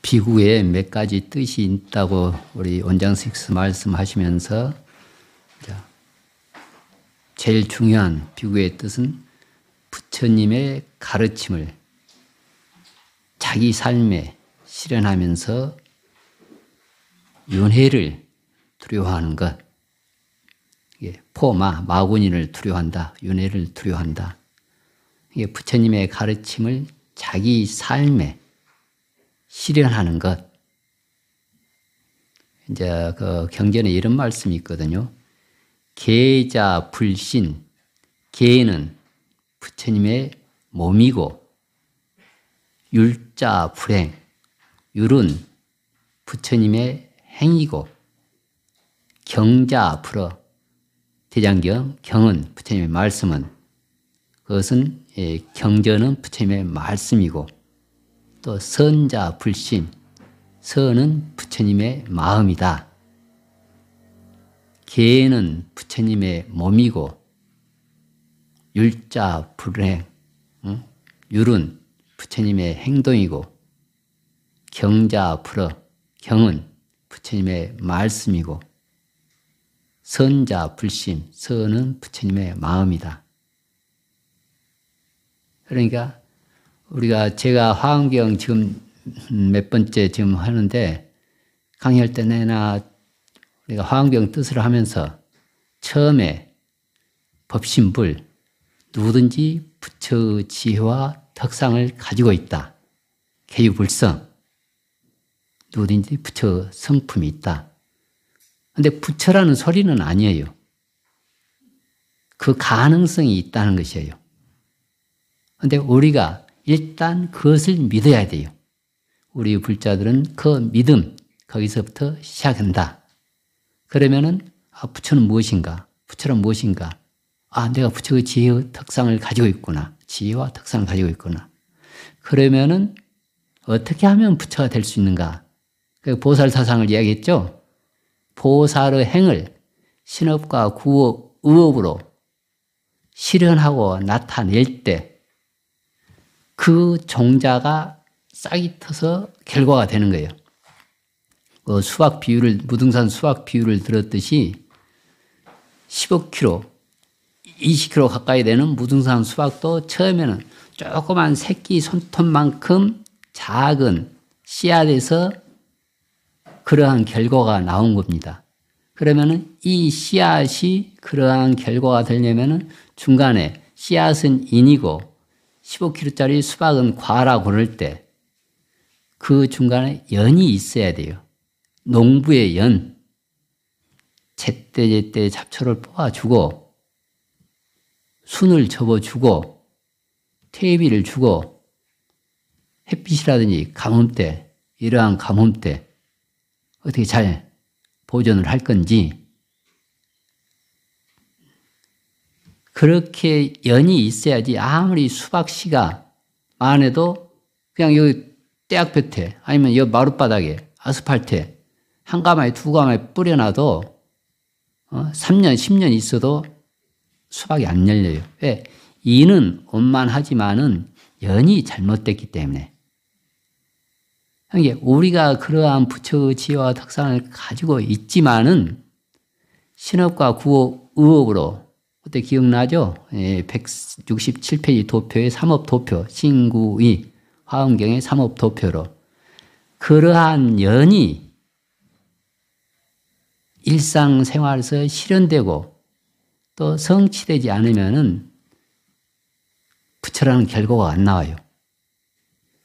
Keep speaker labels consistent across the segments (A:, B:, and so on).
A: 비구에 몇 가지 뜻이 있다고 우리 원장스님께서 말씀하시면서 제일 중요한 비구의 뜻은 부처님의 가르침을 자기 삶에 실현하면서 윤회를 두려워하는 것. 포마, 마구니를 두려워한다. 윤회를 두려워한다. 이게 부처님의 가르침을 자기 삶에 실현하는 것. 이제 그 경전에 이런 말씀이 있거든요. 계자 불신. 계는 부처님의 몸이고, 율자 불행. 율은 부처님의 행이고, 경자 불어. 대장경, 경은 부처님의 말씀은, 그것은 경전은 부처님의 말씀이고, 또 선자 불신, 선은 부처님의 마음이다. 계는 부처님의 몸이고, 율자 불행, 율은 부처님의 행동이고, 경자 불어, 경은 부처님의 말씀이고, 선자 불신, 선은 부처님의 마음이다. 그러니까 제가 화엄경 지금 몇 번째 지금 하는데, 강의할 때 내나 우리가 화엄경 뜻을 하면서 처음에 법신불, 누구든지 부처의 지혜와 덕상을 가지고 있다. 개유불성, 누구든지 부처 성품이 있다. 그런데 부처라는 소리는 아니에요. 그 가능성이 있다는 것이에요. 그런데 우리가 일단 그것을 믿어야 돼요. 우리 불자들은 그 믿음, 거기서부터 시작한다. 그러면은, 부처는 무엇인가? 부처란 무엇인가? 내가 부처의 지혜의 덕상을 가지고 있구나. 지혜와 덕상을 가지고 있구나. 그러면은, 어떻게 하면 부처가 될 수 있는가? 보살사상을 이야기했죠? 보살의 행을 신업과 구업, 의업으로 실현하고 나타낼 때 그 종자가 싹이 터서 결과가 되는 거예요. 수박 비유를, 무등산 수박 비유를 들었듯이 15kg, 20kg 가까이 되는 무등산 수박도 처음에는 조그만 새끼 손톱만큼 작은 씨앗에서 그러한 결과가 나온 겁니다. 그러면은 이 씨앗이 그러한 결과가 되려면은 중간에 씨앗은 인이고 15kg짜리 수박은 과라고 그럴 때 그 중간에 연이 있어야 돼요. 농부의 연. 제때 잡초를 뽑아주고 순을 접어주고 퇴비를 주고 햇빛이라든지 가뭄때, 이러한 가뭄때 어떻게 잘 보존을 할 건지, 그렇게 연이 있어야지. 아무리 수박씨가 많아도 그냥 여기 떼약볕에 아니면 여기 마룻바닥에 아스팔트에 한 가마에 두 가마에 뿌려놔도 3년, 10년 있어도 수박이 안 열려요. 왜? 이는 원만하지만은 연이 잘못됐기 때문에. 그러니까 우리가 그러한 부처의 지혜와 덕상을 가지고 있지만은 신업과 구업, 의업으로, 그때 기억나죠? 167페이지 도표의 삼업도표, 신구이, 화엄경의 삼업도표로 그러한 연이 일상생활에서 실현되고 또 성취되지 않으면은 부처라는 결과가 안 나와요.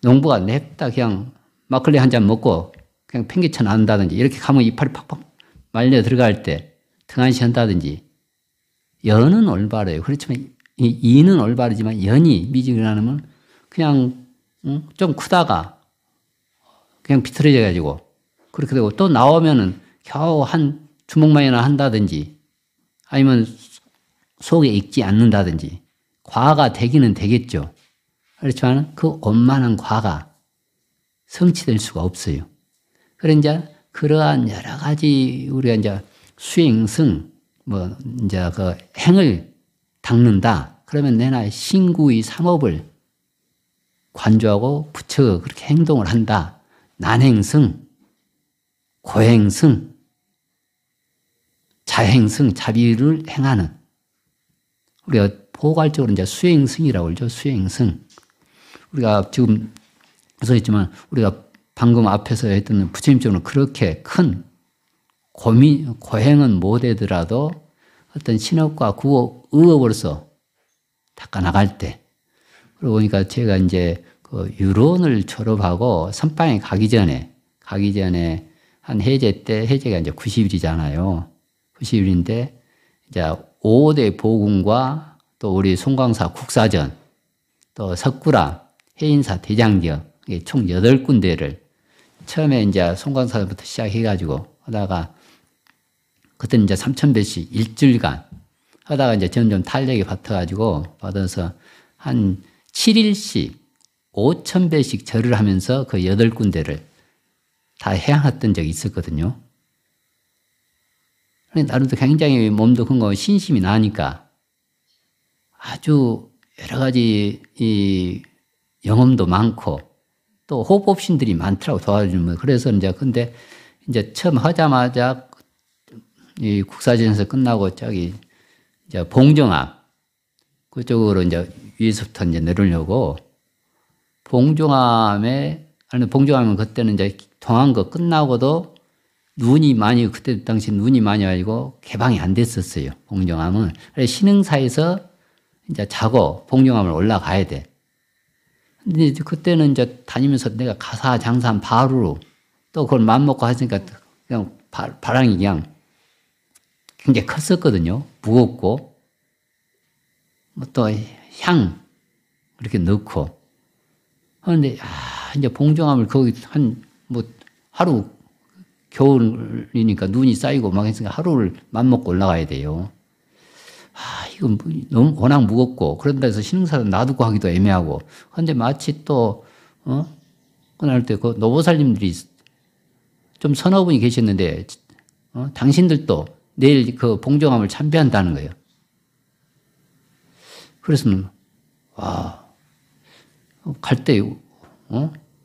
A: 농부가 냅다 그냥 막걸리 한 잔 먹고 그냥 팽개쳐 나온다든지, 이렇게 가면 이파리 팍팍 말려 들어갈 때 등한시 한다든지, 연은 올바르요. 그렇지만 이는 올바르지만 연이 미지근하면 그냥 좀 크다가 그냥 비틀어져 가지고 그렇게 되고, 또 나오면은 겨우 한 주먹만이나 한다든지 아니면 속에 익지 않는다든지 과가 되기는 되겠죠. 그렇지만 그 원만한 과가 성취될 수가 없어요. 그래서 이제 그러한 여러 가지 우리가 이제 수행승, 이제 그 행을 닦는다. 그러면 내나 신구의 삼업을 관조하고 부처가 그렇게 행동을 한다. 난행승, 고행승, 자행승, 자비를 행하는, 우리가 포괄적으로 이제 수행승이라고 그러죠. 수행승. 우리가 지금 써 있지만 우리가 방금 앞에서 했던 부처님처럼 그렇게 큰 고행은 못하더라도 어떤 신업과 구업, 의업으로서 닦아나갈 때, 그러고 보니까 제가 이제 그 유론을 졸업하고 선방에 가기 전에 한 해제 때, 해제가 이제 90일이잖아요. 90일인데, 이제 5대 보궁과 또 우리 송광사 국사전, 또 석구라, 해인사 대장경, 총 8군데를 처음에 이제 송광사부터 시작해가지고 하다가, 그때는 이제 3,000배씩 일주일간 하다가 이제 점점 탄력이 받아서 한 7일씩 5,000배씩 절을 하면서 그 8군데를 다 해양했던 적이 있었거든요. 나름대로 굉장히 몸도 건강하고 신심이 나니까 아주 여러 가지 이 영험도 많고 또 호법신들이 많더라고, 도와주는 거. 그래서 근데 이제 처음 하자마자 이 국사전에서 끝나고 이제 봉정암 그쪽으로 이제 위에서부터 이제 내려오려고 봉정암은 그때는 이제 동한 거 끝나고도 눈이 많이, 그때 당시 눈이 많이 와가지고 개방이 안 됐었어요. 봉정암은. 그래서 신흥사에서 이제 자고 봉정암을 올라가야 돼. 근데 그때는 이제 다니면서 내가 가사 장산 바로 또 그걸 맘먹고 하니까 그냥 바람이 그냥 굉장히 컸었거든요. 무겁고, 뭐 또 향, 이렇게 넣고. 그런데, 이제 봉정암을 거기 하루, 겨울이니까 눈이 쌓이고 막 했으니까 하루를 맘먹고 올라가야 돼요. 이건 너무 워낙 무겁고, 그런 데서 신흥사를 놔두고 하기도 애매하고. 그런데 마치 또, 그날 때 그 노보살님들이 좀 서너 분이 계셨는데, 당신들도 내일 그 봉정암을 참배한다는 거예요. 그래서, 갈 때,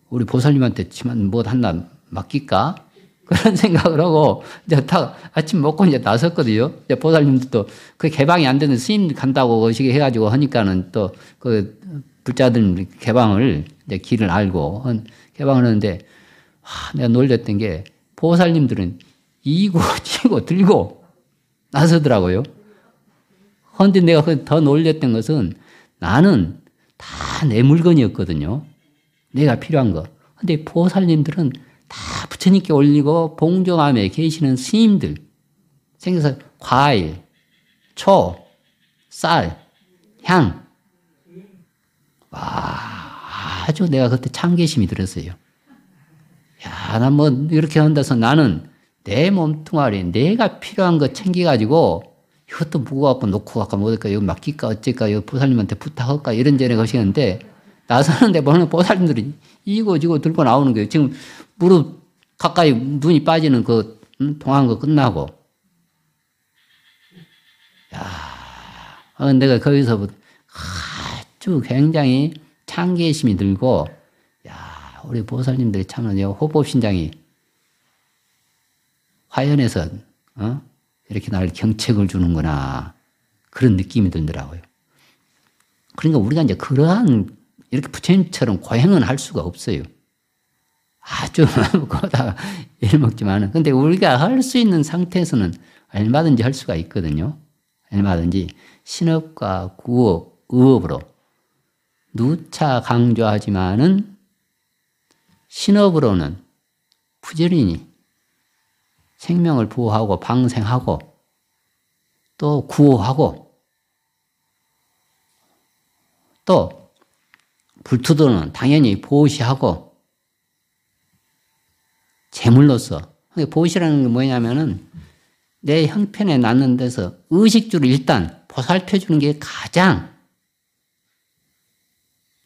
A: 우리 보살님한테 치만 뭐 하나 맡길까? 그런 생각을 하고, 이제 다 아침 먹고 이제 나섰거든요. 이제 보살님들도 그 개방이 안 되는 스님 간다고 거시기 해가지고 하니까는 또 그 불자들 개방을, 이제 길을 알고 개방을 하는데, 내가 놀랬던 게 보살님들은 이고 지고 들고 나서더라고요. 그런데 내가 더 놀랬던 것은 나는 다 내 물건이었거든요. 내가 필요한 거. 근데 보살님들은 다 부처님께 올리고 봉정암에 계시는 스님들 생겨서 과일, 초, 쌀, 향. 아주 내가 그때 참계심이 들었어요. 야, 난 뭐 이렇게 한다서 나는 내 몸뚱아리, 내가 필요한 거 챙겨가지고 이것도 무거워갖고 놓고 갈까 못할까, 이거 맡길까 어쩔까, 이거 보살님한테 부탁할까 이런 전에 거시는데 나서는데 보는 보살님들이 이고 지고 들고 나오는 거예요. 지금 무릎 가까이 눈이 빠지는 그 동한 거 끝나고. 야, 내가 거기서부터 아주 굉장히 창계심이 들고, 야, 우리 보살님들이 참은 호법신장이 화연에서, 이렇게 날 경책을 주는구나. 그런 느낌이 들더라고요. 그러니까 우리가 이제 그러한, 이렇게 부처님처럼 고행은 할 수가 없어요. 아주 거다가 일 먹지만은. 근데 우리가 할 수 있는 상태에서는 얼마든지 할 수가 있거든요. 얼마든지. 신업과 구업, 의업으로. 누차 강조하지만은 신업으로는 부지런히 생명을 보호하고 방생하고 또 구호하고 또 불투도는 당연히 보시하고 제물로서. 보시라는 게 뭐냐면은 내 형편에 낫는 데서 의식주를 일단 보살펴 주는 게 가장,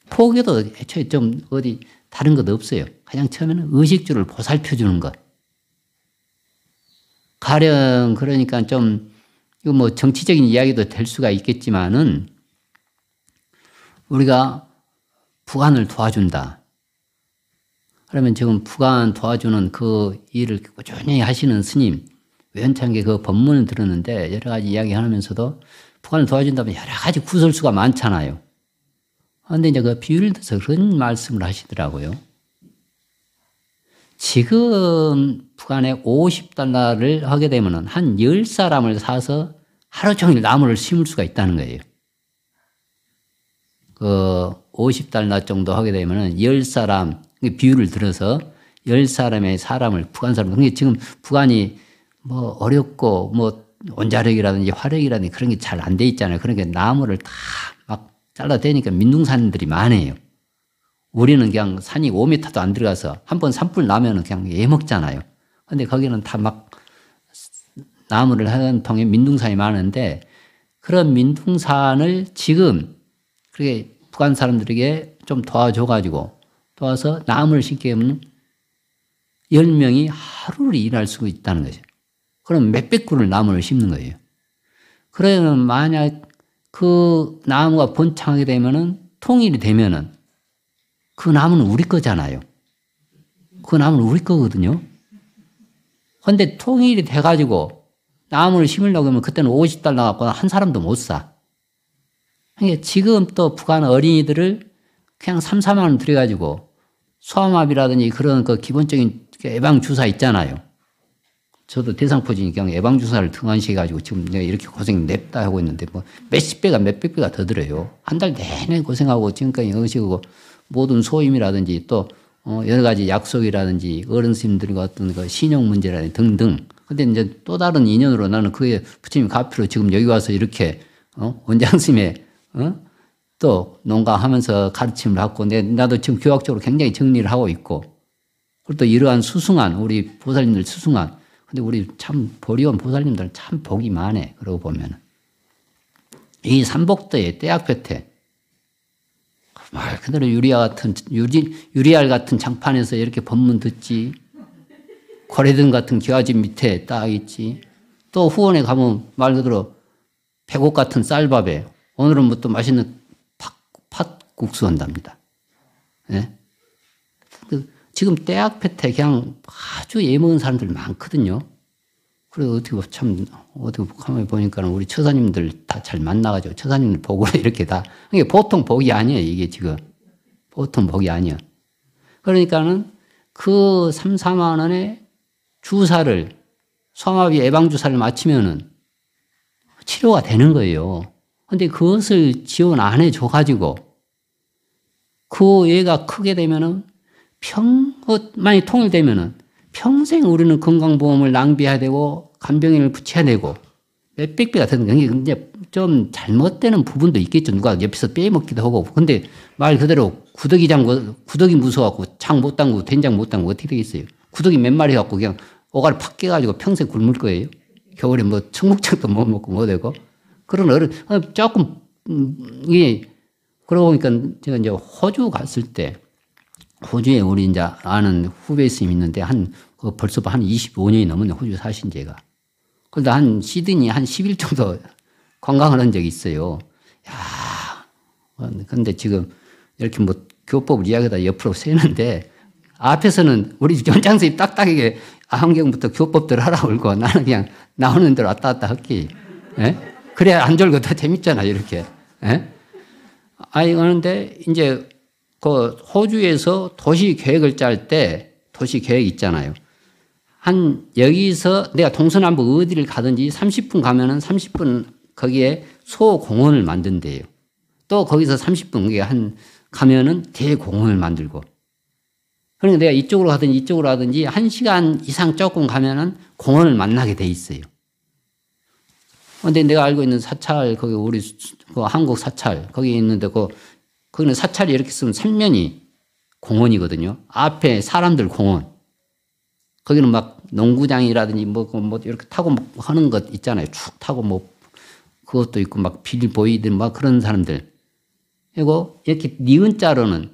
A: 포기도 애초에 좀 어디 다른 것 없어요. 가장 처음에는 의식주를 보살펴 주는 것. 가령 그러니까 좀 이거 뭐 정치적인 이야기도 될 수가 있겠지만은 우리가 부관을 도와준다. 그러면 지금 북한 도와주는 그 일을 꾸준히 하시는 스님, 우연찮게 그 법문을 들었는데 여러 가지 이야기 하면서도 북한을 도와준다면 여러 가지 구설수가 많잖아요. 그런데 이제 그 비유를 들어서 그런 말씀을 하시더라고요. 지금 북한에 50달러를 하게 되면 한 10사람을 사서 하루 종일 나무를 심을 수가 있다는 거예요. 그 50달러 정도 하게 되면 10사람, 비유를 들어서 10사람의 사람을, 북한 사람, 그게 지금 북한이 뭐 어렵고 뭐 원자력이라든지 화력이라든지 그런 게 잘 안 돼 있잖아요. 그러니까 나무를 다 막 잘라대니까 민둥산들이 많아요. 우리는 그냥 산이 5m도 안 들어가서 한 번 산불 나면은 그냥 예먹잖아요. 근데 거기는 다 막 나무를 하는 통에 민둥산이 많은데 그런 민둥산을 지금 그렇게 북한 사람들에게 좀 도와줘가지고 도와서 나무를 심게 하면 10명이 하루를 일할 수 있다는 거죠. 그럼 몇백 그루를 나무를 심는 거예요. 그러면 만약 그 나무가 번창하게 되면은 통일이 되면은 그 나무는 우리 거잖아요. 그 나무는 우리 거거든요. 그런데 통일이 돼가지고 나무를 심으려고 하면 그때는 50달러 갖고 한 사람도 못 사. 그러니까 지금 또 북한 어린이들을 그냥 3, 4만 원 들여가지고 소아마비라든지 그런 그 기본적인 예방주사 있잖아요. 저도 대상포진이 그냥 예방주사를 등한시해가지고 지금 내가 이렇게 고생 냅다 하고 있는데 뭐 몇십 배가 몇백 배가 더 들어요. 한 달 내내 고생하고 지금까지 의식하고 모든 소임이라든지 또 여러 가지 약속이라든지 어른 스님들과 어떤 그 신용 문제라든지 등등. 근데 이제 또 다른 인연으로 나는 그게 부처님 가피로 지금 여기 와서 이렇게 원장 스님의 또 농가하면서 가르침을 받고 나도 지금 교학적으로 굉장히 정리를 하고 있고 그리고 또 이러한 수승한 우리 보살님들 수승한 근데 우리 참 보리원 보살님들은 참 복이 많네. 그러고 보면 이 삼복도의 떼약볕에 말 그대로 유리알 같은 장판에서 이렇게 법문 듣지 고래등 같은 기와집 밑에 딱 있지 또 후원에 가면 말 그대로 백옥 같은 쌀밥에 오늘은 뭐 또 맛있는 팥국수 한답니다. 예? 지금 떼약볕에 그냥 아주 예먹은 사람들 많거든요. 그래서 어떻게 가만히 보니까 우리 처사님들 다 잘 만나가지고 처사님들 보고 이렇게 다. 이게 보통 복이 아니에요, 이게 지금. 보통 복이 아니야. 그러니까는 그 3, 4만 원의 주사를, 소아마비 예방주사를 맞추면은 치료가 되는 거예요. 근데 그것을 지원 안 해줘가지고 그 애가 크게 되면은 많이 통일되면은 평생 우리는 건강보험을 낭비해야 되고 간병인을 붙여야 되고 몇백 배가 되는 게 이제 좀 잘못되는 부분도 있겠죠. 누가 옆에서 빼먹기도 하고. 근데 말 그대로 구더기 무서워갖고 장 못 담그고 된장 못 담그고 어떻게 되겠어요. 구더기 몇 마리 갖고 그냥 오가리 팍 깨가지고 평생 굶을 거예요. 겨울에 뭐 청국장도 못 먹고 뭐 되고. 그런 조금 이게 그러고 보니까 제가 이제 호주 갔을 때 호주에 우리 이제 아는 후배 스님 있는데 벌써 한 25년이 넘었네, 호주 사신 지가. 그러다 시드니 한 10일 정도 관광을 한 적이 있어요. 야, 근데 지금 이렇게 뭐 교법을 이야기하다 옆으로 세는데 앞에서는 우리 원장 선생님 딱딱하게 안경부터 교법들 하라 그러고 나는 그냥 나오는 대로 왔다 갔다 할게. 예? 그래야 안 졸고 더 재밌잖아, 이렇게. 예? 그런데 이제 그 호주에서 도시 계획을 짤 때 도시 계획 있잖아요. 여기서 내가 동서남북 어디를 가든지 30분 가면은 30분 거기에 소공원을 만든대요. 또 거기서 30분 가면은 대공원을 만들고. 그러니까 내가 이쪽으로 가든지 1시간 이상 조금 가면은 공원을 만나게 돼 있어요. 근데 내가 알고 있는 사찰, 거기 우리 그 한국 사찰, 거기 있는데 거기는 사찰이 이렇게 쓰면 3면이 공원이거든요. 앞에 사람들 공원. 거기는 막 농구장이라든지 뭐 이렇게 타고 막 하는 것 있잖아요. 축 타고 뭐 그것도 있고 막 빌보이들 막 그런 사람들. 그리고 이렇게 니은자로는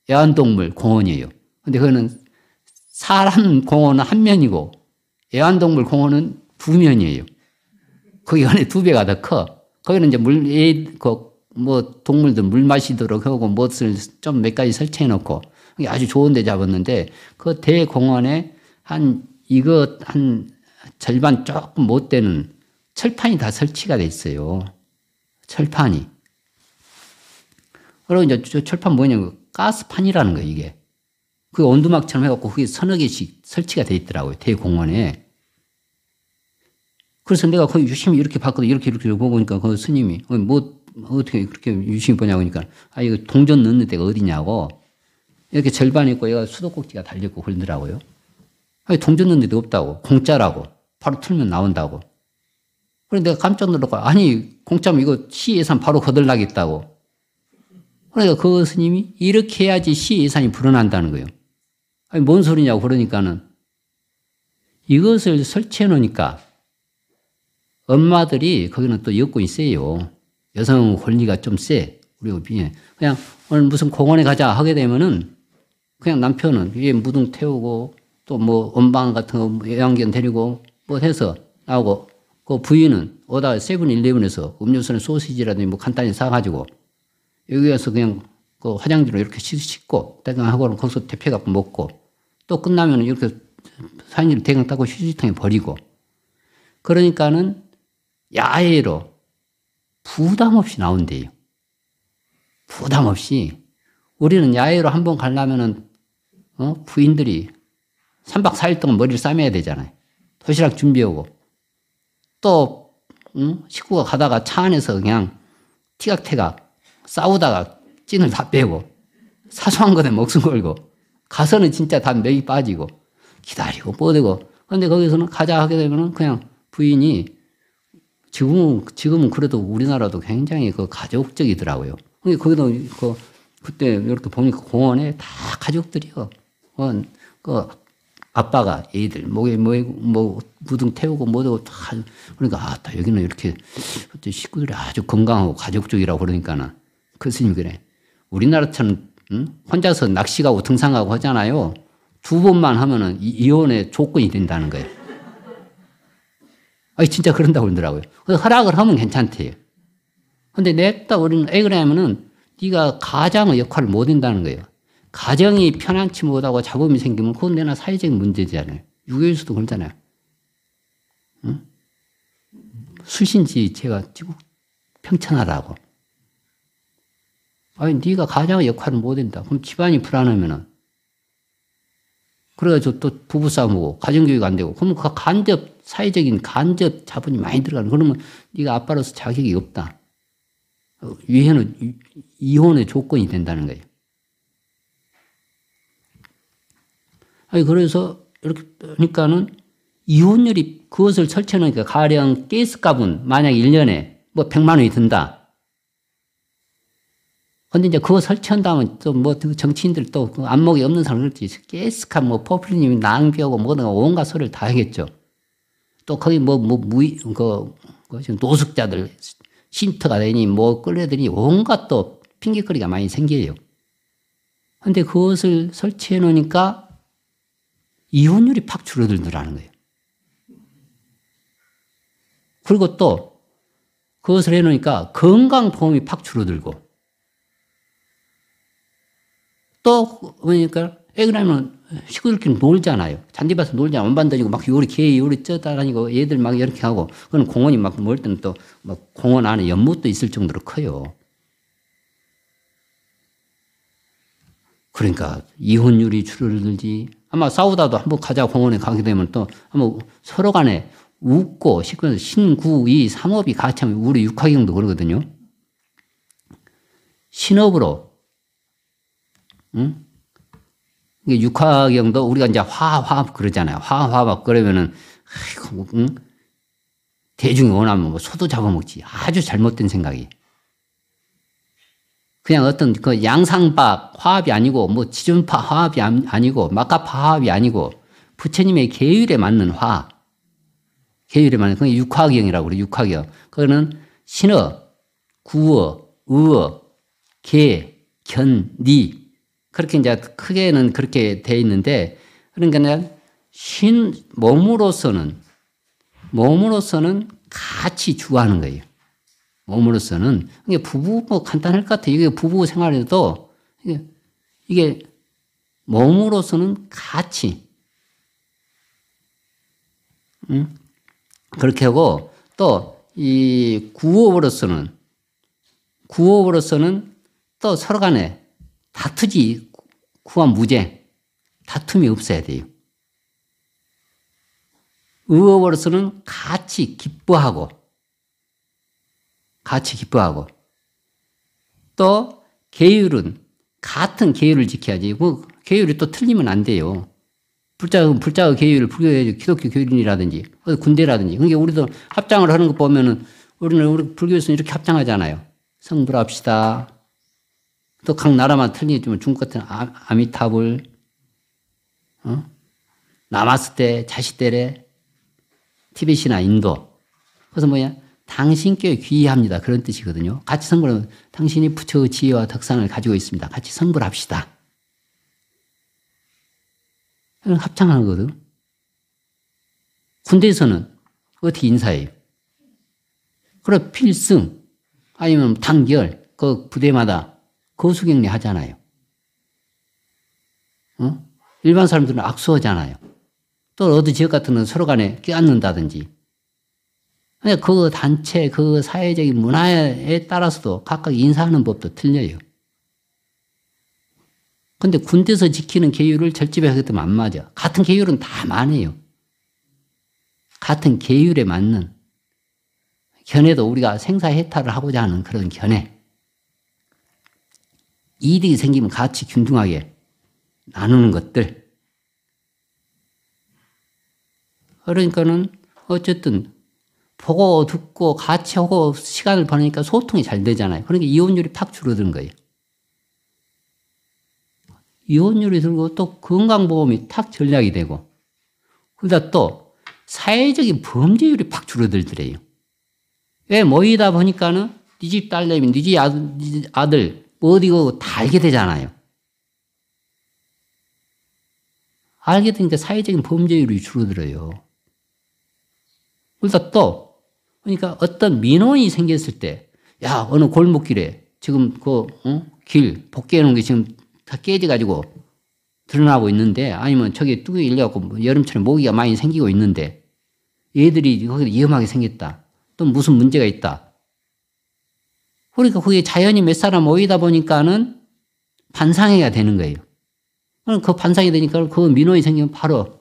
A: 애완동물 공원이에요. 근데 그거는 사람 공원은 한 면이고 애완동물 공원은 2면이에요. 거기 안에 2배가 더 커. 거기는 이제 뭐 동물들 물 마시도록 하고 무엇을 좀 몇 가지 설치해 놓고 아주 좋은 데 잡았는데 그 대공원에 이거 한 절반 조금 못 되는 철판이 다 설치가 돼 있어요. 철판이. 그리고 이제 저 철판 뭐냐면 가스판이라는 거예요, 이게. 그 온두막처럼 해갖고 그게 서너 개씩 설치가 돼 있더라고요, 대공원에. 그래서 내가 거기 유심히 이렇게 봤거든. 이렇게 보고 보니까 그 스님이 뭐 어떻게 그렇게 유심히 보냐고 하니까 이거 동전 넣는 데가 어디냐고. 이렇게 절반 있고 얘가 수도꼭지가 달렸고 그러더라고요. 동전 넣는 데도 없다고. 공짜라고. 바로 틀면 나온다고. 그래서 내가 깜짝 놀라고 아니 공짜면 이거 시 예산 바로 거들나겠다고. 그러니까 그 스님이 이렇게 해야지 시 예산이 불어난다는 거예요. 아니 뭔 소리냐고 그러니까는 이것을 설치해 놓으니까 엄마들이 거기는 또 여건이 세요. 여성 권리가 좀 세. 우리가 비해. 그냥 오늘 무슨 공원에 가자 하게 되면은 그냥 남편은 위에 무등 태우고 또 뭐 원방 같은 거 애완견 데리고 뭐 해서 나오고 그 부인은 오다 세븐일레븐에서 음료수나 소시지라든지 뭐 간단히 사가지고 여기 와서 그냥 그 화장지로 이렇게 씻고 대강하고는 거기서 대패갖고 먹고 또 끝나면 이렇게 사진을 대강 따고 휴지통에 버리고 그러니까는 야외로 부담 없이 나온대요. 부담 없이. 우리는 야외로 한번 가려면은, 부인들이 3박 4일 동안 머리를 싸매야 되잖아요. 도시락 준비하고. 또, 식구가 가다가 차 안에서 그냥 티각태각 싸우다가 찐을 다 빼고 사소한 것에 목숨 걸고 가서는 진짜 다 맥이 빠지고 기다리고 뻗고. 그런데 거기서는 가자 하게 되면은 그냥 부인이 지금은 그래도 우리나라도 굉장히 그 가족적이더라고요. 거기도 그때 이렇게 보니까 공원에 다 가족들이요. 그 아빠가 애들 목에 뭐 무등 태우고 뭐고 다 그러니까 다 여기는 이렇게 식구들이 아주 건강하고 가족적이라고 그러니까는 그 스님이 그래. 우리나라처럼 혼자서 낚시 가고 등산 가고 하잖아요. 2번만 하면은 이혼의 조건이 된다는 거예요. 진짜 그런다고 그러더라고요. 그래서 허락을 하면 괜찮대요. 근데 냅다 우리는 애 그러면은 네가 가장의 역할을 못 한다는 거예요. 가정이 편안치 못하고 잡음이 생기면 그건 내나 사회적인 문제잖아요. 유교에서도 그러잖아요. 응? 수신지 제가 지금 평천하라고. 네가 가장의 역할을 못 한다. 그럼 집안이 불안하면은 그래가지고 또 부부싸움하고 가정교육 안 되고 그러면 그 사회적인 간접 자본이 많이 들어가는 그러면 네가 아빠로서 자격이 없다. 이혼의 조건이 된다는 거예요. 그래서 이렇게 하니까는 이혼율이 그것을 설치해 놓으니까 가령 가스값은 만약 1년에 뭐 100만 원이 든다. 근데 이제 그거 설치한다면 또 뭐 정치인들 또 안목이 없는 사람 그렇지. 가스값 뭐 포퓰리즘이 낭비하고 뭐든 온갖 소리를 다 하겠죠. 또 거기 노숙자들 쉼터가 되니 뭐 끌려들니 온갖 또 핑계거리가 많이 생겨요. 근데 그것을 설치해 놓으니까 이혼율이 팍 줄어들더라는 거예요. 그리고 또 그것을 해 놓으니까 건강보험이 팍 줄어들고 또 그러니까 애그라면 식구들끼리 놀잖아요. 잔디밭에서 놀잖아요. 원반 던지고 막 개 요리 쪄다니고 애들 막 이렇게 하고 그건 공원이 막 멀 때는 또 막 공원 안에 연못도 있을 정도로 커요. 그러니까 이혼율이 줄어들지. 아마 싸우다도 한번 가자 공원에 가게 되면 또 한번 서로 간에 웃고 식구들 신구이 삼업이 같이 하면 우리 육화경도 그러거든요. 신업으로 육화경도 우리가 이제 화합 그러잖아요. 화합 그러면은 대중이 원하면 뭐 소도 잡아먹지. 아주 잘못된 생각이. 그냥 어떤 그 양상박 화합이 아니고 뭐 지존파 화합이 아니고 막가파 화합이 아니고 부처님의 계율에 맞는 화합. 계율에 맞는 그게 육화경이라고 그래요. 육화경. 그거는 신어, 구어, 의어, 계, 견, 니 그렇게 이제 크게는 그렇게 돼 있는데 그러니까 몸으로서는 같이 주하는 거예요. 몸으로서는 이게 부부 뭐 간단할 것 같아요. 이게 부부 생활에도 이게 몸으로서는 같이 그렇게 하고 또 이 구호로서는 또 서로 간에 다투지 구한 무죄 다툼이 없어야 돼요. 의업으로서는 같이 기뻐하고 또 계율은 같은 계율을 지켜야지. 뭐 계율이 또 틀리면 안 돼요. 불자의 계율을 불교의 기독교 교율이라든지 군대라든지. 그러니까 우리도 합장을 하는 거 보면은 우리 불교에서는 이렇게 합장하잖아요. 성불합시다. 또 각 나라만 틀리지만 중국 같은 아미타불, 나마스테, 자시테레, 티벳이나 인도. 그래서 뭐야? 당신께 귀의합니다. 그런 뜻이거든요. 같이 성불하면 당신이 부처의 지혜와 덕상을 가지고 있습니다. 같이 성불합시다. 합창하는 거거든. 군대에서는 어떻게 인사해요? 그래, 필승, 아니면 단결, 그 부대마다 거수경례 하잖아요. 일반 사람들은 악수하잖아요. 또 어디 지역 같은 건 서로 간에 껴안는다든지. 그 단체, 그 사회적인 문화에 따라서도 각각 인사하는 법도 틀려요. 근데 군대에서 지키는 계율을 절집에 하겠다면 안 맞아. 같은 계율은 다 많아요. 같은 계율에 맞는 견해도 우리가 생사해탈을 하고자 하는 그런 견해. 이득이 생기면 같이 균등하게 나누는 것들. 그러니까는 어쨌든 보고 듣고 같이 하고 시간을 보내니까 소통이 잘 되잖아요. 그러니까 이혼율이 팍 줄어드는 거예요. 이혼율이 들고 또 건강보험이 탁 전략이 되고 그러다 또 사회적인 범죄율이 팍 줄어들더래요. 왜 모이다 보니까는 네 집 딸내미, 네 집 아들 뭐 어디고 다 알게 되잖아요. 알게 되니까 사회적인 범죄율이 줄어들어요. 그러다 또 그러니까 어떤 민원이 생겼을 때 야 어느 골목길에 지금 길 복개해 놓은 게 지금 다 깨져가지고 드러나고 있는데 아니면 저기 뚜껑이 열려갖고 여름철에 모기가 많이 생기고 있는데 얘들이 거기 위험하게 생겼다. 또 무슨 문제가 있다. 그러니까 거기에 자연히 몇 사람 모이다 보니까는 반상회가 되는 거예요. 그럼 그 반상이 되니까 그 민원이 생기면 바로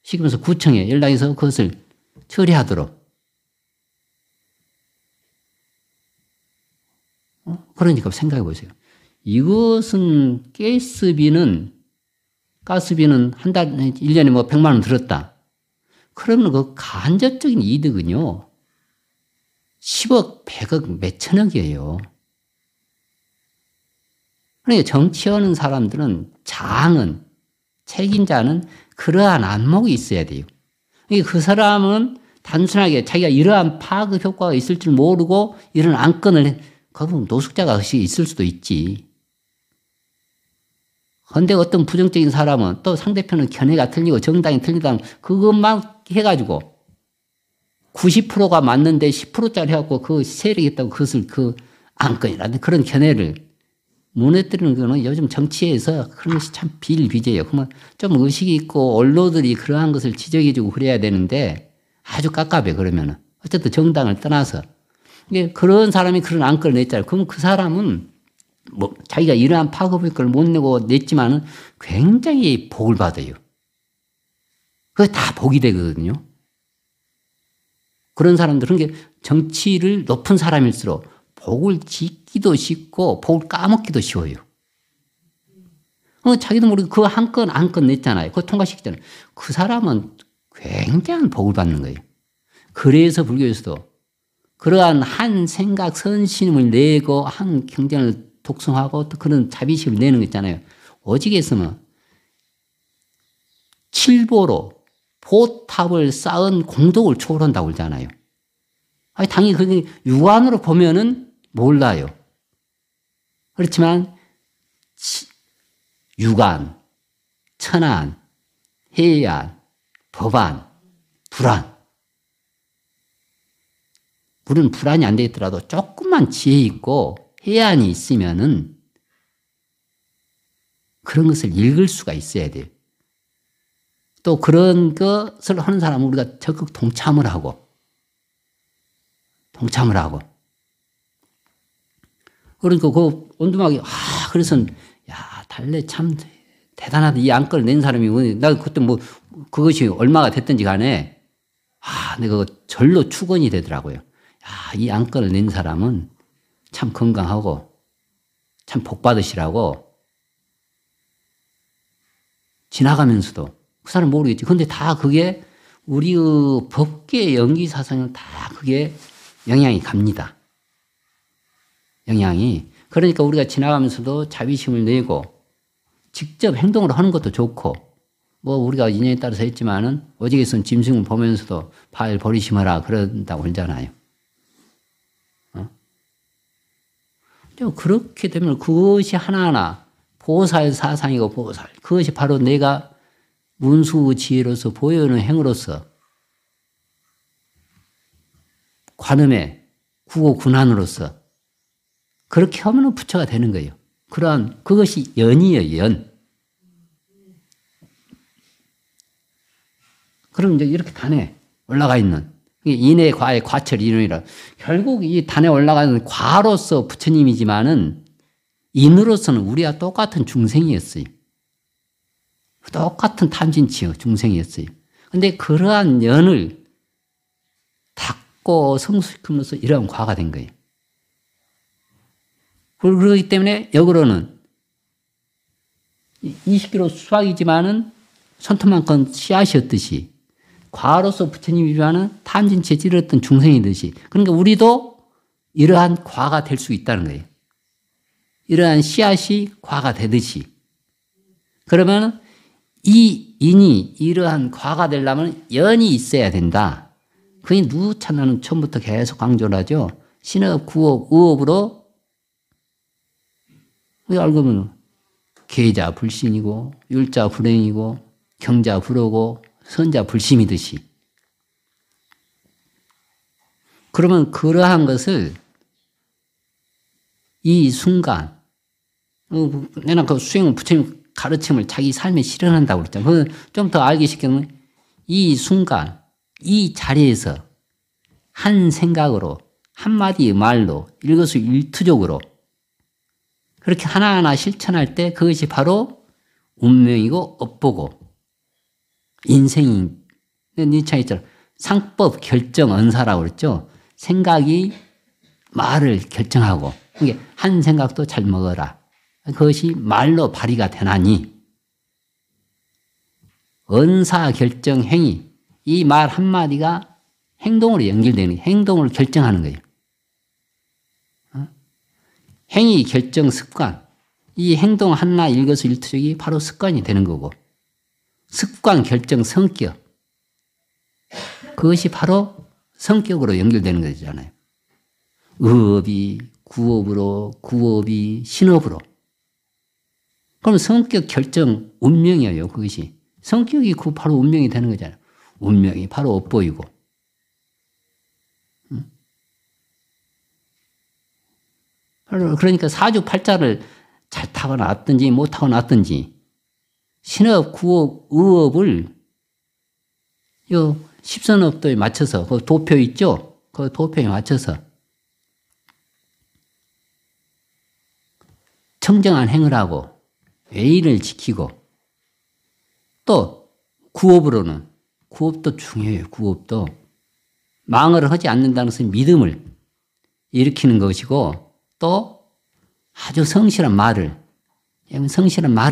A: 시키면서 구청에 연락해서 그것을 처리하도록. 그러니까 생각해 보세요. 이것은 가스비는 한 달, 1년에 뭐 100만 원 들었다. 그러면 그 간접적인 이득은요, 10억, 100억, 몇천억이에요. 그러니까 정치하는 사람들은 책임자는 그러한 안목이 있어야 돼요. 그 사람은 단순하게 자기가 이러한 파급 효과가 있을 줄 모르고 이런 안건을, 그건 노숙자가 있을 수도 있지. 그런데 어떤 부정적인 사람은 또 상대편은 견해가 틀리고 정당이 틀리다 그것만 해가지고 90%가 맞는데 10%짜리 해갖고 그 세력이 있다고 그것을 그 안건이라든지 그런 견해를 무너뜨리는 거는 요즘 정치에서 그런 것이 참 비일비재예요. 그러면 좀 의식이 있고 언론들이 그러한 것을 지적해주고 그래야 되는데 아주 깝깝해 그러면은. 어쨌든 정당을 떠나서. 그런 사람이 그런 안건을 냈잖아요. 그럼 그 사람은 뭐 자기가 이러한 파급효과를 못 내고 냈지만은 굉장히 복을 받아요. 그게 다 복이 되거든요. 그런 사람들은 정치를 높은 사람일수록 복을 짓기도 쉽고 복을 까먹기도 쉬워요. 자기도 모르게 그 안건 냈잖아요. 그거 통과시키잖아요. 그 사람은 굉장한 복을 받는 거예요. 그래서 불교에서도 그러한 한 생각 선심을 내고 한 경전을 독송하고 또 그런 자비심을 내는 거 있잖아요. 오직에서는 칠보로 보탑을 쌓은 공덕을 초월한다고 그러잖아요. 아니, 당연히 그게 육안으로 보면은 몰라요. 그렇지만 육안, 천안, 해안, 법안, 불안 우리는 불안이 안 되겠더라도 조금만 지혜 있고 해안이 있으면은 그런 것을 읽을 수가 있어야 돼요. 또 그런 것을 하는 사람은 우리가 적극 동참을 하고, 그러니까 그 온두막이, 그래서, 야, 달래 참 대단하다. 이 안건을 낸 사람이, 나 그때 뭐, 그것이 얼마가 됐든지 간에, 내가 절로 축원이 되더라고요. 야, 이 안건을 낸 사람은 참 건강하고, 참 복 받으시라고, 지나가면서도, 그 사람 모르겠지. 근데 다 그게, 우리의 법계 연기 사상은 다 그게 영향이 갑니다. 영향이. 그러니까 우리가 지나가면서도 자비심을 내고 직접 행동을 하는 것도 좋고, 뭐 우리가 인연에 따라서 했지만은 오직에선 짐승을 보면서도 발 버리심하라 그런다고 그러잖아요. 그렇게 되면 그것이 하나하나 보살 사상이고 보살. 그것이 바로 내가 문수지혜로서 보여오는 행으로서 관음의 구고군안으로서 그렇게 하면 부처가 되는 거예요. 그러한 그것이 연이에요. 연. 그럼 이제 이렇게 단에 올라가 있는 인의 과의 과철 인이라 결국 이 단에 올라가는 과로서 부처님이지만은 인으로서는 우리와 똑같은 중생이었어요. 똑같은 탐진치요 중생이었어요. 그런데 그러한 연을 닦고 성숙함으로써 이러한 과가 된 거예요. 그렇기 때문에 역으로는 20kg 수학이지만은 손톱만큼 씨앗이었듯이 과로서 부처님이라는 탐진치에 찌르던 중생이듯이 그러니까 우리도 이러한 과가 될 수 있다는 거예요. 이러한 씨앗이 과가 되듯이 그러면 이 인이 이러한 과가 되려면 연이 있어야 된다. 그게 누차나는 처음부터 계속 강조를 하죠. 신업, 구업, 의업으로 알고 보면 계자 불신이고 율자 불행이고 경자 불호고 선자 불심이듯이 그러면 그러한 것을 이 순간 내가 그 수행 부처님 가르침을 자기 삶에 실현한다고 그랬잖아요. 좀 더 알기 쉽게는 이 순간 이 자리에서 한 생각으로 한마디의 말로 일거수일투족으로 그렇게 하나하나 실천할 때 그것이 바로 운명이고 업보고 인생인 니차이처럼 상법 결정 언사라고 그랬죠. 생각이 말을 결정하고 이게 한 생각도 잘 먹어라. 그것이 말로 발휘가 되나니 언사 결정 행위 이 말 한마디가 행동으로 연결되는 행동을 결정하는 거예요. 행위 결정 습관 이 행동 하나 일거수일투족이 바로 습관이 되는 거고 습관 결정 성격 그것이 바로 성격으로 연결되는 거잖아요. 의업이 구업으로 구업이 신업으로 그럼 성격 결정 운명이에요. 그것이 성격이 그 바로 운명이 되는 거잖아요. 운명이 바로 업보이고 그러니까 사주팔자를 잘 타고났든지 못 타고났든지 신업, 구업, 의업을 요 십선업도에 맞춰서 그 도표 있죠? 그 도표에 맞춰서 청정한 행을 하고 예의를 지키고 또 구업으로는 구업도 중요해요. 구업도 망을 하지 않는다는 것은 믿음을 일으키는 것이고 또 아주 성실한 말을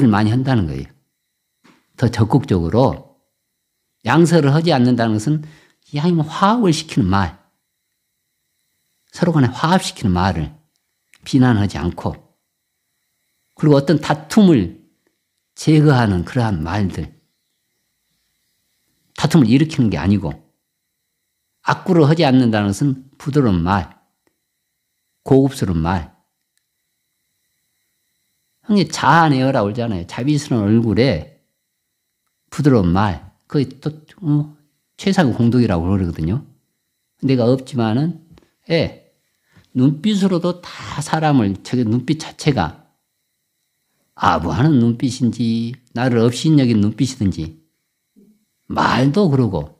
A: 많이 한다는 거예요. 더 적극적으로 양설을 하지 않는다는 것은 화합을 시키는 말 서로 간에 화합시키는 말을 비난하지 않고 그리고 어떤 다툼을 제거하는 그러한 말들 다툼을 일으키는 게 아니고 악구를 하지 않는다는 것은 부드러운 말 고급스러운 말 형님 자아내어라고 그러잖아요. 자비스러운 얼굴에 부드러운 말 그게 또 최상의 공덕이라고 그러거든요. 내가 없지만은 예, 눈빛으로도 다 사람을, 저게 눈빛 자체가 아부하는 눈빛인지, 나를 없인 여긴 눈빛이든지, 말도 그러고,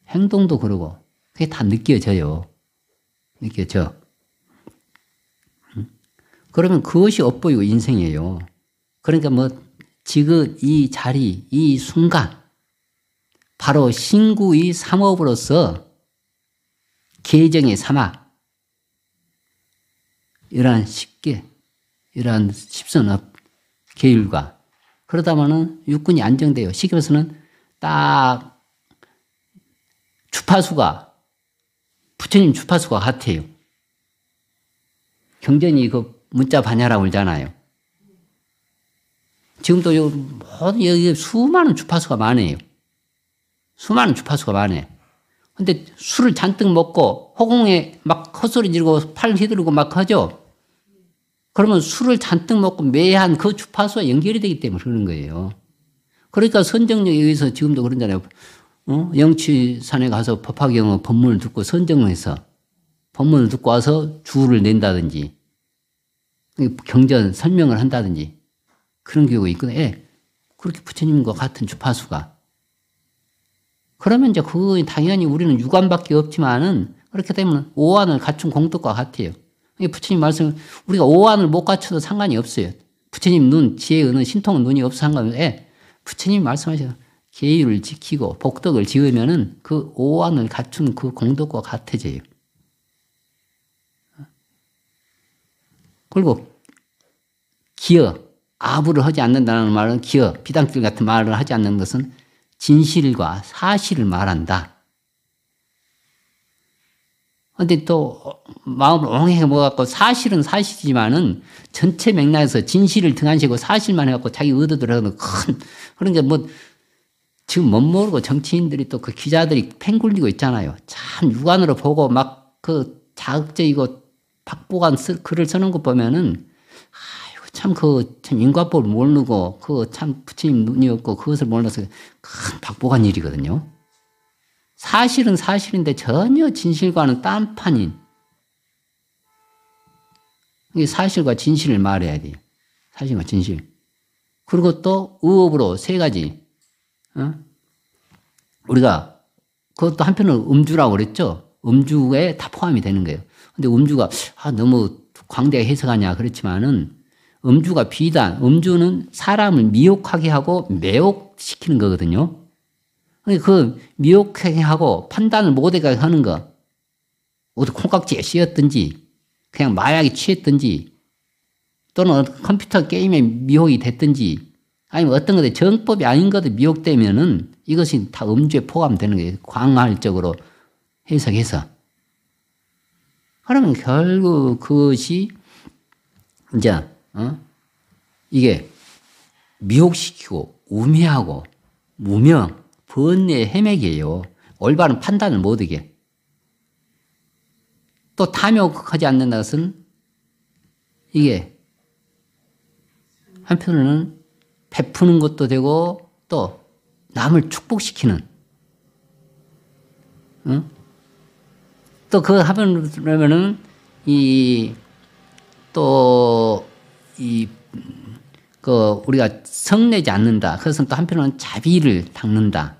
A: 행동도 그러고, 그게 다 느껴져요. 느껴져. 그러면 그것이 엇보이고 인생이에요. 그러니까 뭐, 지금 이 자리, 이 순간, 바로 신구의 삼업으로서 계정의 삼아, 이러한 쉽게, 이러한 십선업, 계율과, 그러다면은 육군이 안정돼요. 쉽게 말해서는 딱 주파수가, 부처님 주파수가 같아요. 경전이 그 문자 반야라고 그러잖아요. 지금도 여기 수많은 주파수가 많아요. 수많은 주파수가 많아요. 근데 술을 잔뜩 먹고 허공에 막 헛소리 지르고 팔 휘두르고 막 하죠. 그러면 술을 잔뜩 먹고 매한 그 주파수와 연결이 되기 때문에 그러는 거예요. 그러니까 선정력에 의해서 지금도 그러잖아요. 영취산에 가서 법화경의 법문을 듣고 선정해서 법문을 듣고 와서 주를 낸다든지 경전 설명을 한다든지 그런 경우가 있거든요. 예, 그렇게 부처님과 같은 주파수가. 그러면 이제 그거 당연히 우리는 유관밖에 없지만은 그렇게 되면 오한을 갖춘 공덕과 같아요. 부처님 말씀, 우리가 오한을 못 갖춰도 상관이 없어요. 부처님 눈, 지혜, 은은, 신통은 눈이 없어 상관이 없어요. 예, 부처님 말씀하셔서 계율을 지키고 복덕을 지으면은 그 오한을 갖춘 그 공덕과 같아져요. 그리고 기어, 아부를 하지 않는다는 말은 기어, 비단길 같은 말을 하지 않는 것은 진실과 사실을 말한다. 근데 또 마음을 옹해 먹어갖고 사실은 사실이지만은 전체 맥락에서 진실을 등한시하고 사실만 해갖고 자기 의도대로 하는 큰, 그러니까 뭐 지금 못 모르고 정치인들이 또 그 기자들이 팽 굴리고 있잖아요. 참 육안으로 보고 막 그 자극적이고 박보관 글을 쓰는 거 보면은 참 참 인과법을 모르고 그 참 부처님 눈이 없고 그것을 몰라서 큰 박보관 일이거든요. 사실은 사실인데 전혀 진실과는 딴판인. 사실과 진실을 말해야 돼요. 사실과 진실. 그리고 또 의업으로 세 가지. 우리가 그것도 한편으로 음주라고 그랬죠. 음주에 다 포함이 되는 거예요. 근데 음주가 너무 광대하게 해석하냐 그렇지만은 음주가 비단, 음주는 사람을 미혹하게 하고 매혹시키는 거거든요. 그 미혹하게 하고 판단을 못하게 하는 거, 어디 콩깍지에 씌었든지, 그냥 마약에 취했든지, 또는 컴퓨터 게임에 미혹이 됐든지, 아니면 어떤 것에 정법이 아닌 것에 미혹되면은 이것이 다 음주에 포함되는 거예요. 광활적으로 해석해서. 그러면 결국 그것이 이제 이게 미혹시키고 우매하고 무명, 번뇌의 헤매기예요. 올바른 판단을 못하게. 또 탐욕하지 않는 것은 이게 한편으로는 베푸는 것도 되고 또 남을 축복시키는 또 그거 하면은 우리가 성내지 않는다. 그것은 또 한편으로는 자비를 닦는다.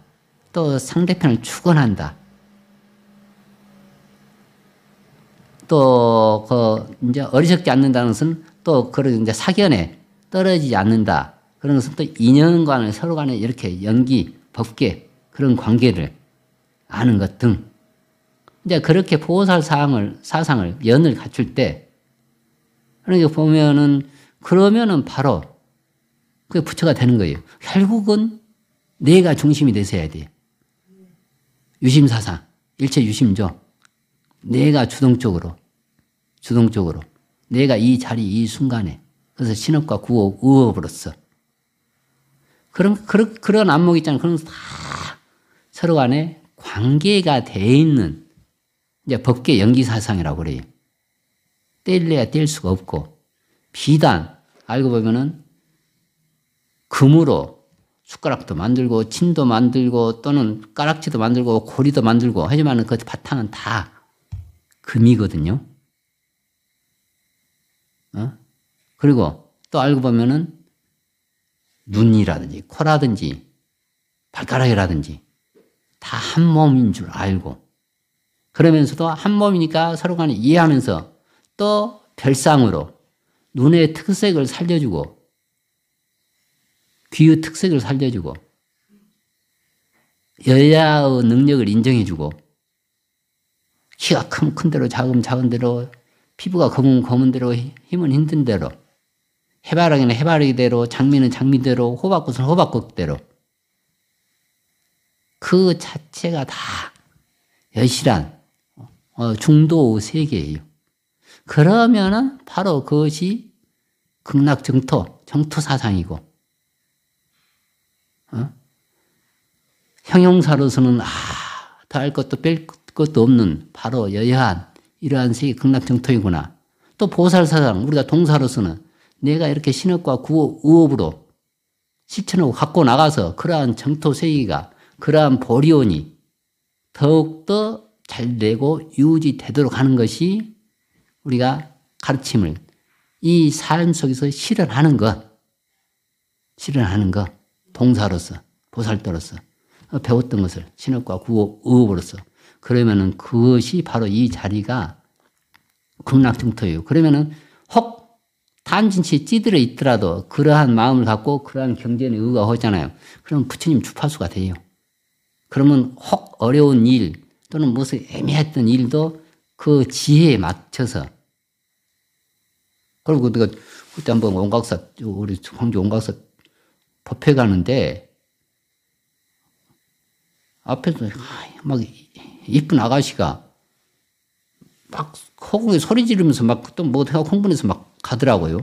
A: 또 상대편을 축원한다. 또 이제 어리석지 않는다는 것은 또 그런 이제 사견에 떨어지지 않는다. 그런 것은 또 인연관을 서로 간에 이렇게 연기, 법계 그런 관계를 아는 것 등. 이제 그렇게 보살 사상을 연을 갖출 때, 그러니까 보면은, 그러면은 바로 그게 부처가 되는 거예요. 결국은 내가 중심이 되셔야 돼요. 유심사상, 일체 유심조. 내가 주동적으로. 내가 이 자리, 이 순간에. 그래서 신업과 구업, 의업으로서. 그런 안목이 있잖아요. 그런 다 서로 간에 관계가 돼 있는 이제 법계 연기사상이라고 그래요. 뗄래야 뗄 수가 없고, 비단, 알고 보면은 금으로 숟가락도 만들고, 침도 만들고, 또는 가락지도 만들고, 고리도 만들고, 하지만 그 바탕은 다 금이거든요. 그리고 또 알고 보면은 눈이라든지 코라든지 발가락이라든지 다 한 몸인 줄 알고 그러면서도 한 몸이니까 서로 간에 이해하면서 또 별상으로 눈의 특색을 살려주고 귀의 특색을 살려주고 여야의 능력을 인정해주고 키가 크면 큰 대로 작으면 작은 대로 피부가 검으면 검은 대로 힘은 힘든 대로 해바라기는 해바라기대로 장미는 장미대로 호박꽃은 호박꽃대로 그 자체가 다 여실한 중도 세계예요. 그러면은 바로 그것이 극락정토, 정토사상이고 형용사로서는 더할 것도 뺄 것도 없는 바로 여여한 이러한 세계 극락정토이구나. 또 보살사상 우리가 동사로서는 내가 이렇게 신업과 의업으로 실천하고 갖고 나가서 그러한 정토 세계가 그러한 보리온이 더욱더 잘 되고 유지되도록 하는 것이 우리가 가르침을 이 삶 속에서 실현하는 것, 동사로서, 보살도로서 배웠던 것을 신업과 의업으로서 그러면은 그것이 바로 이 자리가 극락정토예요. 그러면은 혹 탄진치에 찌들어 있더라도 그러한 마음을 갖고 그러한 경전에 의거하잖아요. 그러면 부처님 주파수가 돼요. 그러면 혹 어려운 일 또는 무슨 애매했던 일도 그 지혜에 맞춰서 그리고 내가 그때 한번 원각사 우리 황주 원각사 법회 가는데 앞에서 막 이쁜 아가씨가 막 허공에 소리 지르면서 막 또 뭐 내가 흥분해서 막 가더라고요.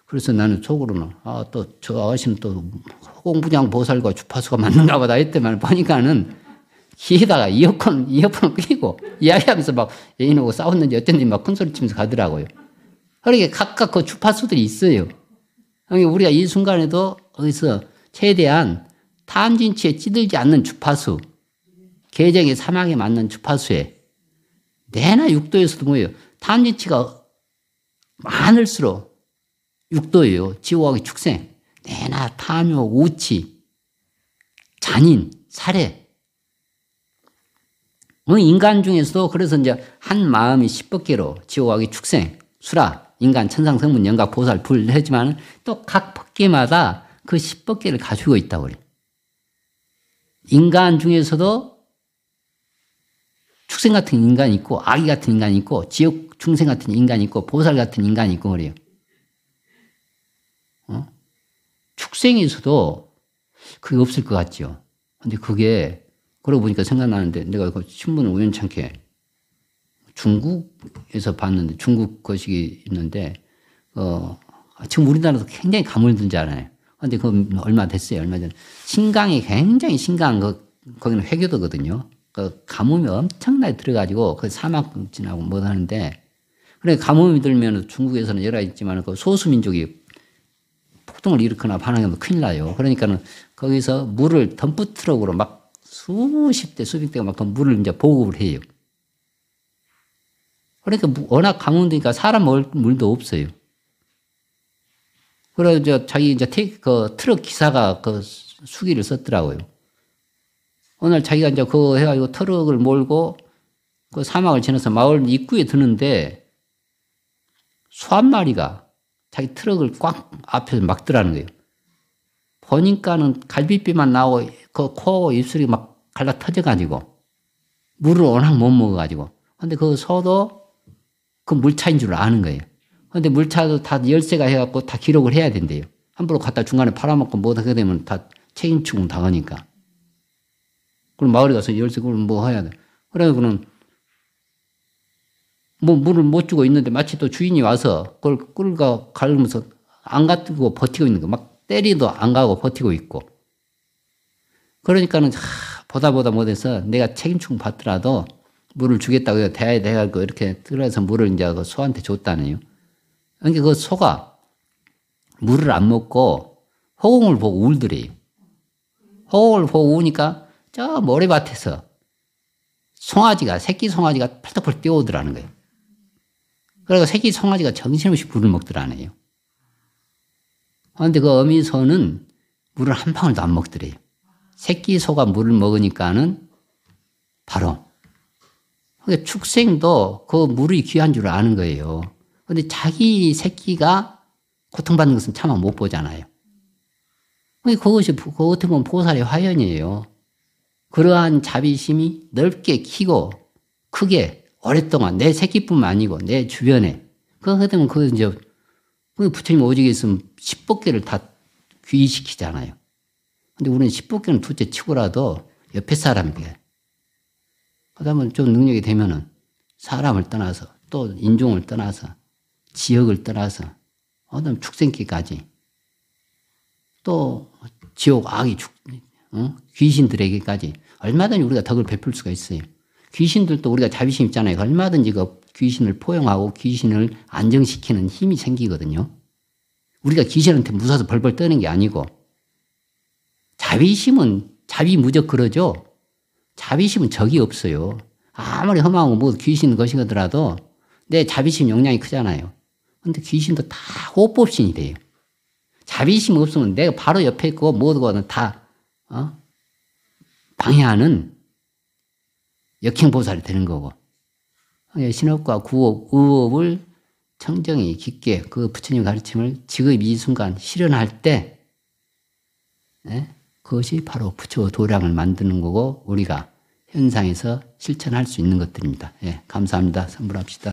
A: 그래서 나는 속으로는 또 저 아가씨는 또 허공부장 보살과 주파수가 맞는가 보다 했더만 보니까는 귀에다가 이어폰을 끼고 이야기하면서 막 애인하고 싸웠는지 어쩐지 막 큰 소리 치면서 가더라고요. 그러니까 각각 그 주파수들이 있어요. 우리가 이 순간에도 어디서 최대한 탐진치에 찌들지 않는 주파수, 계정의 사막에 맞는 주파수에 내나 육도에서도 뭐예요? 탐진치가 많을수록 육도예요. 지옥의 축생. 내나 탐욕, 우치, 잔인, 살해. 인간 중에서도 그래서 이제 한 마음이 10법계로 지옥의 축생, 수라, 인간, 천상, 성문, 영각, 보살, 불 하지만 또 각 법계마다 그 10법계를 가지고 있다고 그래요. 인간 중에서도 축생 같은 인간이 있고 아기 같은 인간이 있고 지옥 중생 같은 인간이 있고 보살 같은 인간이 있고 그래요. 축생에서도 그게 없을 것 같죠. 근데 그게 그러고 보니까 생각나는데 내가 그 신문을 우연찮게 중국에서 봤는데 중국 것이 있는데 지금 우리나라도 굉장히 가물들잖아요. 근데 그 얼마 됐어요. 얼마 전에 신강이 굉장히 신강 거기는 회교도거든요. 그 가뭄이 엄청나게 들어가지고 그 사막 지나고 뭐 하는데 그래 가뭄이 들면 중국에서는 여러 가지 있지만 그 소수민족이 폭동을 일으키거나 반항하면 큰일 나요. 그러니까는 거기서 물을 덤프 트럭으로 막 수십 대 수백 대가 막 그 물을 이제 보급을 해요. 그러니까 워낙 가뭄이니까 사람 먹을 물도 없어요. 그래서 자기 이제 그 트럭 기사가 그 수기를 썼더라고요. 오늘 자기가 이제 그거 해가지고 트럭을 몰고 그 사막을 지나서 마을 입구에 드는데 소 한 마리가 자기 트럭을 꽉 앞에서 막더라는 거예요. 보니까는 갈비뼈만 나오고 그 코 입술이 막 갈라 터져가지고 물을 워낙 못 먹어가지고 근데 그 소도 그 물차인 줄 아는 거예요. 근데 물차도 다 열쇠가 해갖고 다 기록을 해야 된대요. 함부로 갖다 중간에 팔아먹고 뭐 하게 되면 다 책임 추궁 당하니까. 그럼 마을에 가서 열쇠 그걸 뭐 해야 돼. 그래서는 뭐 물을 못 주고 있는데 마치 또 주인이 와서 그걸 끌고 가면서 안 가고 버티고 있는 거. 막 때리도 안 가고 버티고 있고. 그러니까는 보다 못해서 내가 책임충 받더라도 물을 주겠다고 대야돼가지고 이렇게 들어서 물을 이제 그 소한테 줬다네요. 그러니까 그 소가 물을 안 먹고 허공을 보고 울더래요. 허공을 보고 우니까 저 모래밭에서 새끼 송아지가 펄떡펄떡 뛰어오더라는 거예요. 그러니까 새끼 송아지가 정신없이 물을 먹더라네요. 그런데 그 어미소는 물을 한 방울도 안 먹더래요. 새끼 소가 물을 먹으니까는 바로. 그러니까 축생도 그 물이 귀한 줄 아는 거예요. 그런데 자기 새끼가 고통받는 것은 차마 못 보잖아요. 그것이 어떻게 보면 보살의 화연이에요. 그러한 자비심이 넓게 키고 크게 오랫동안 내 새끼뿐만 아니고 내 주변에. 그렇게 되면 부처님 오직에 있으면 10법계를 다 귀의시키잖아요. 근데 우리는 10법계는 둘째 치고라도 옆에 사람에게. 그다음에 좀 능력이 되면은 사람을 떠나서 또 인종을 떠나서 지역을 떠나서 그다음 축생계까지 또 지옥 악이 귀신들에게까지 얼마든지 우리가 덕을 베풀 수가 있어요. 귀신들도 우리가 자비심 있잖아요. 얼마든지 그 귀신을 포용하고 귀신을 안정시키는 힘이 생기거든요. 우리가 귀신한테 무서워서 벌벌 떠는 게 아니고 자비심은 자비무적 그러죠. 자비심은 적이 없어요. 아무리 험하고 뭐 귀신 것이더라도 내 자비심 용량이 크잖아요. 그런데 귀신도 다 호법신이 돼요. 자비심 없으면 내가 바로 옆에 있고 뭐든 다 방해하는 역행보살이 되는 거고. 신업과 구업, 의업을 청정히 깊게 그 부처님 가르침을 지금 이 순간 실현할 때 그것이 바로 부처 도량을 만드는 거고 우리가 현상에서 실천할 수 있는 것들입니다. 예, 감사합니다. 선물합시다.